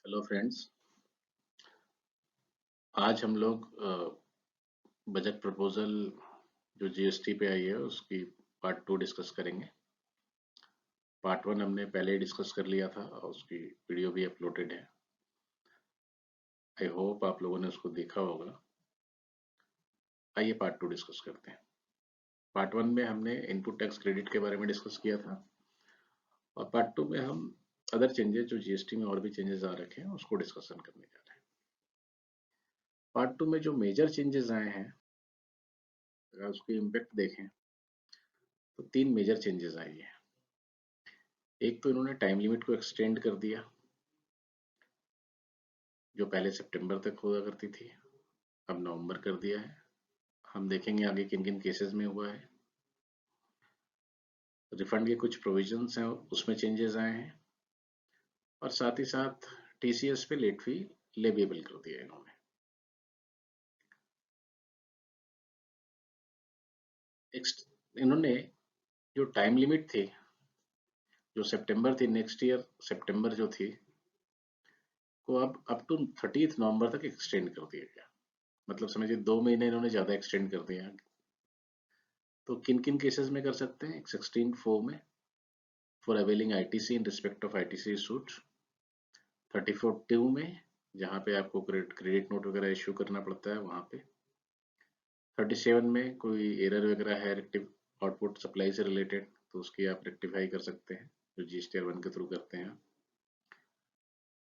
Hello friends. आज हम लोग बजट प्रपोजल जो जीएसटी पे आई है उसकी पार्ट 2 डिस्कस करेंगे। पार्ट 1 हमने पहले ही डिस्कस कर लिया था और उसकी वीडियो भी अपलोडेड है। आई होप आप लोगों ने उसको देखा होगा। आइए पार्ट 2 डिस्कस करते हैं। पार्ट 1 में हमने इनपुट टैक्स क्रेडिट के बारे में डिस्कस किया था और पार्ट 2 में हम अदर चेंजेस जो जीएसटी में और भी चेंजेस आ रखे हैं उसको डिस्कशन करने जा रहे हैं। पार्ट 2 में जो मेजर चेंजेस आए हैं अगर उसके इम्पेक्ट देखें तो 3 मेजर चेंजेस आई हैं। एक तो इन्होंने टाइम लिमिट को एक्सटेंड कर दिया, जो पहले सितंबर तक हुआ करती थी अब नवंबर कर दिया है। हम देखेंगे आगे किन किन केसेस में हुआ है। रिफंड के कुछ प्रोविजंस हैं उसमें चेंजेस आए हैं और साथ ही साथ टीसीएस पे लेट फी लेविएबल कर दिया इन्होंने। इन्होंने जो टाइम लिमिट थी जो सितंबर थी, नेक्स्ट ईयर सितंबर जो थी को अब अप टू 30 नवंबर तक एक्सटेंड कर दिया गया। मतलब समझिए 2 महीने इन्होंने ज़्यादा एक्सटेंड कर दिया। तो किन किन केसेस में कर सकते हैं? 16(4) में for availing ITC in respect of ITC suit, 34(2) में जहाँ पे आपको क्रेडिट नोट वगैरह इश्यू करना पड़ता है वहाँ पे, 37 में कोई एरर वगैरह है रेक्टिव आउटपुट सप्लाई से रिलेटेड तो उसकी आप रेक्टिफाई कर सकते हैं जो जीएसटीआर 1 के थ्रू करते हैं।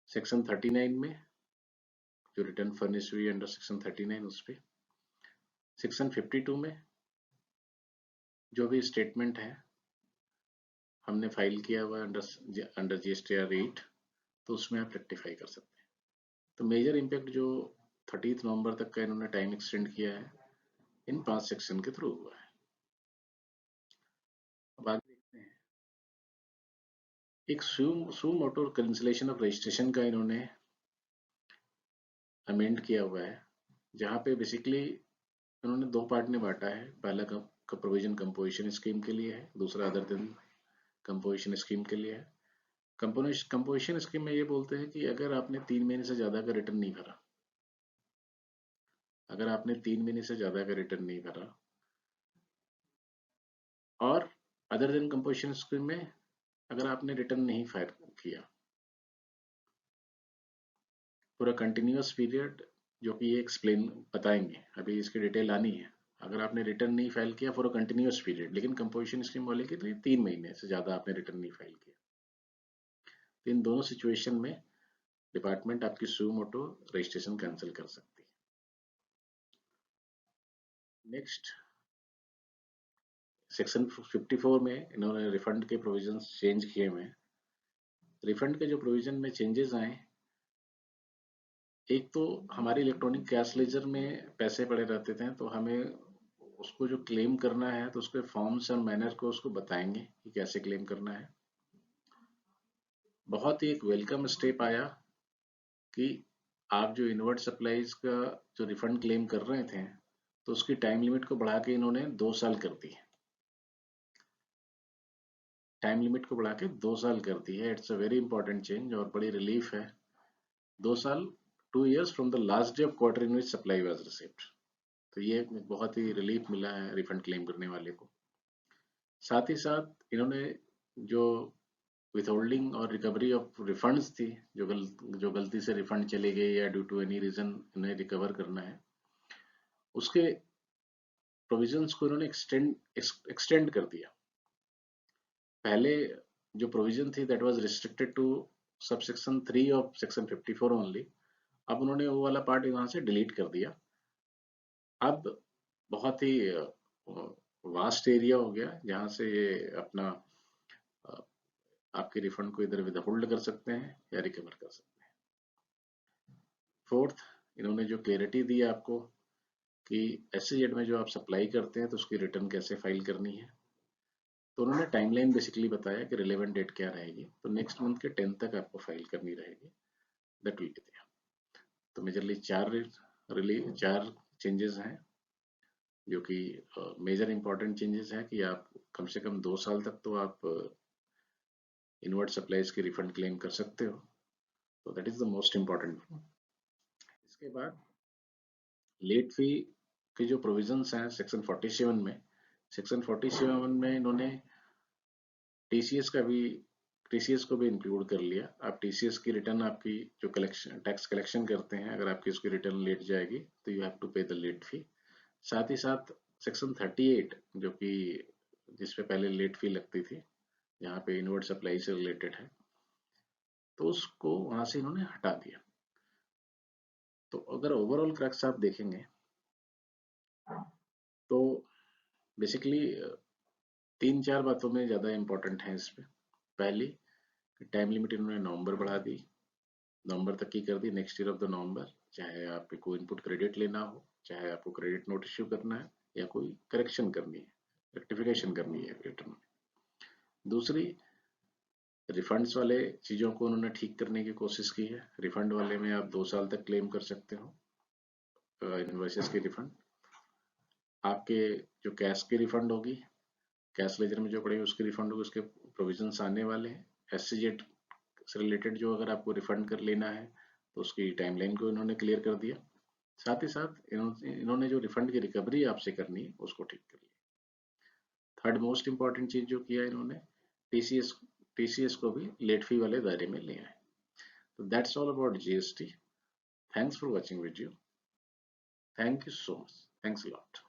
सेक्शन 39 में जो रिटर्न फर्निश हुई अंडर सेक्शन 39 उस पे, सेक्शन 52 में जो भी स्टेटमेंट है हमने फाइल किया हुआ अंडर जीएसटीआर 8 तो उसमें आप रेक्टिफाई कर सकते हैं। तो मेजर इम्पैक्ट जो 30 नवंबर तक का इन्होंने टाइम एक्सटेंड किया है इन 5 सेक्शन के थ्रू हुआ है। अब आगे देखते हैं। एक सूम ऑटो कैंसिलेशन ऑफ रजिस्ट्रेशन का इन्होंने अमेंड किया हुआ है, जहाँ पे बेसिकली इन्होंने 2 पार्ट में बांटा है। पहला का प्रोविजन कंपोजिशन स्कीम के लिए है, दूसरा अदर देन कंपोजिशन स्कीम के लिए है। कंपोजिशन स्कीम में ये बोलते हैं कि अगर आपने 3 महीने से ज़्यादा का रिटर्न नहीं भरा, अगर आपने 3 महीने से ज़्यादा का रिटर्न नहीं भरा, और अदर देन कंपोजिशन स्कीम में अगर आपने रिटर्न नहीं फाइल किया पूरा कंटिन्यूअस पीरियड, जो कि ये एक्सप्लेन बताएंगे, अभी इसकी डिटेल आनी है। अगर आपने रिटर्न नहीं फाइल किया फॉर अ कंटिन्यूअस पीरियड, लेकिन कंपोजिशन स्कीम वाले की तो ये 3 महीने से ज़्यादा आपने रिटर्न नहीं फाइल किया, तो इन दोनों सिचुएशन में डिपार्टमेंट आपकी सुमो मोटो रजिस्ट्रेशन कैंसिल कर सकती है। नेक्स्ट सेक्शन 54 में इन्होंने रिफंड के प्रोविजंस चेंज किए हुए हैं। रिफंड के जो प्रोविजन में चेंजेस आए, एक तो हमारे इलेक्ट्रॉनिक कैश लेजर में पैसे पड़े रहते थे तो हमें उसको जो क्लेम करना है तो उसके फॉर्म्स और मैनर को उसको बताएंगे कि कैसे क्लेम करना है। बहुत ही एक वेलकम स्टेप आया कि आप जो इनवर्ट सप्लाईज का जो रिफंड क्लेम कर रहे थे तो उसकी टाइम लिमिट को बढ़ा के इन्होंने 2 साल कर दी। टाइम लिमिट को बढ़ा के 2 साल कर दी है। It's a very important change और बड़ी रिलीफ है। 2 साल, 2 years from the last day of quarter in which supply was received. तो ये बहुत ही रिलीफ मिला है रिफंड क्लेम करने वाले को। साथ ही साथ इन्होंने जो विथहोल्डिंग और रिकवरी ऑफ रिफंड्स थी, जो गलती से रिफंड चले गए या ड्यू टू एनी रीजन इन्हें रिकवर करना है, उसके प्रोविजंस को इन्होंने एक्सटेंड कर दिया। पहले जो प्रोविजन थी that was restricted to sub section 3 of section 54 only, अब उन्होंने वो वाला पार्ट यहाँ से डिलीट कर दिया। अब बहुत ही वास्ट एरिया हो गया जहाँ से ये अपना आपके रिफंड को इधर विदहोल्ड कर सकते हैं या रिकवर कर सकते हैं। फोर्थ, इन्होंने जो क्लियरिटी दी आपको कि एससीजेड में जो आप सप्लाई करते हैं तो उसकी रिटर्न कैसे फाइल करनी है, तो उन्होंने टाइमलाइन बेसिकली बताया कि रिलेवेंट डेट क्या रहेगी, तो नेक्स्ट मंथ के 10 तक आपको फाइल करनी रहेगी। That will be there. तो मेजरली चार चेंजेस हैं जो कि मेजर इंपॉर्टेंट चेंजेस हैं कि आप कम से कम 2 साल तक तो आप इनवर्ट सप्लाईज की रिफंड क्लेम कर सकते हो। तो that is the most important. इसके बाद लेट फी के जो प्रोविजंस हैं सेक्शन 47 में, सेक्शन 47 में इन्होंने टीसीएस का भी, टीसीएस को भी इंक्लूड कर लिया। आप टीसीएस की रिटर्न, आपकी जो कलेक्शन टैक्स कलेक्शन करते हैं, अगर आपकी उसकी रिटर्न लेट जाएगी तो यू हैव टू पे द लेट फी। साथ ही साथ सेक्शन 38 जो कि जिसपे पहले लेट फी लगती थी, यहाँ पे इनवर्ड सप्लाई से रिलेटेड है, तो उसको वहां से इन्होंने हटा दिया। तो अगर ओवरऑल क्रक्स आप देखेंगे तो बेसिकली 3-4 बातों में ज़्यादा इंपॉर्टेंट है इस पे। पहली, टाइम लिमिट इन्होंने नवंबर बढ़ा दी, नवंबर तक की कर दी, next year of the November, चाहे आपको इनपुट क्रेडिट लेना हो, चाहे आपको क्रेडिट नोट इश्यू करना है, या कोई करेक्शन करनी है, रेक्टिफिकेशन करनी है रिटर्न में। दूसरी, रिफंड्स वाले चीज़ों को उन्होंने ठीक करने की कोशिश की है। रिफंड वाले में आप 2 साल तक क्लेम कर सकते हो इनवॉइसेस की रिफंड। आपके जो कैश की रिफंड होगी, कैश लेजर में जो पड़ेगी उसकी रिफंड होगी, उसके प्रोविजंस आने वाले हैं। एससीजेड से रिलेटेड जो अगर आपको रिफंड कर लेना है तो उसकी टाइमलाइन को इन्होंने क्लियर कर दिया। साथ ही साथ इन्होंने जो रिफंड की रिकवरी आपसे करनी है उसको ठीक कर लिया। थर्ड मोस्ट इंपॉर्टेंट चीज जो किया इन्होंने, टीसीएस टीसीएस को भी लेट फी वाले दायरे में ले आए। तो that's all about GST. Thanks for watching video. Thank you so much. Thanks a lot.